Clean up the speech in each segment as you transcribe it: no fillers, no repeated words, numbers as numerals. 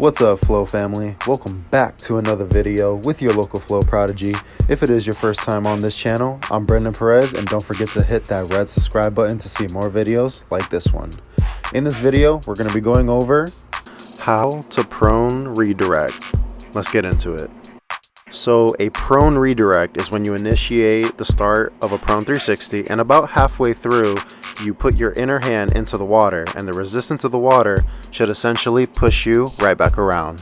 What's up, Flow family? Welcome back to another video with your local Flow prodigy. If it is your first time on this channel, I'm Brendan Perez, and don't forget to hit that red subscribe button to see more videos like this one. In this video, we're going to be going over how to prone redirect. Let's get into it. So a prone redirect is when you initiate the start of a prone 360, and about halfway through, you put your inner hand into the water, and the resistance of the water should essentially push you right back around.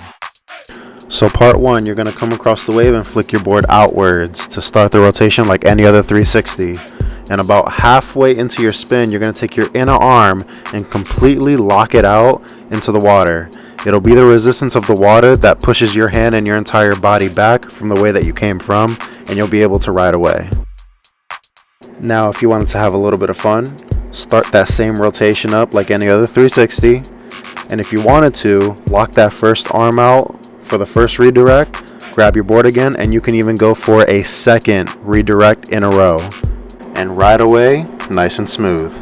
So part one, you're going to come across the wave and flick your board outwards to start the rotation like any other 360. And about halfway into your spin, you're going to take your inner arm and completely lock it out into the water. It'll be the resistance of the water that pushes your hand and your entire body back from the way that you came from, and you'll be able to ride away. Now, if you wanted to have a little bit of fun, start that same rotation up like any other 360, and if you wanted to, lock that first arm out for the first redirect, grab your board again, and you can even go for a second redirect in a row and ride away nice and smooth.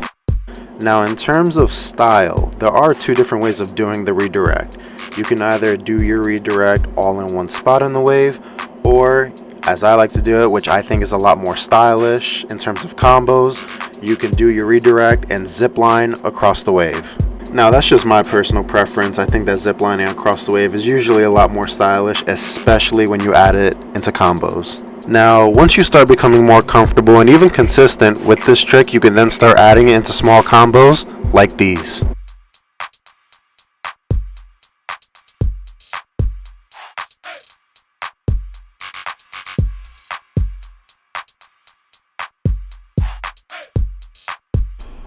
Now, in terms of style, there are two different ways of doing the redirect. You can either do your redirect all in one spot in the wave, or as I like to do it, which I think is a lot more stylish in terms of combos, you can do your redirect and zip line across the wave. Now, that's just my personal preference. I think that zip lining across the wave is usually a lot more stylish, especially when you add it into combos. Now, once you start becoming more comfortable and even consistent with this trick, you can then start adding it into small combos like these.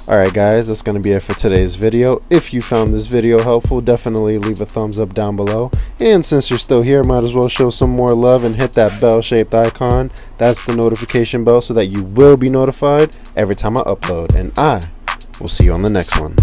Alright guys, that's going to be it for today's video. If you found this video helpful, definitely leave a thumbs up down below. And since you're still here, might as well show some more love and hit that bell-shaped icon. That's the notification bell so that you will be notified every time I upload. And I will see you on the next one.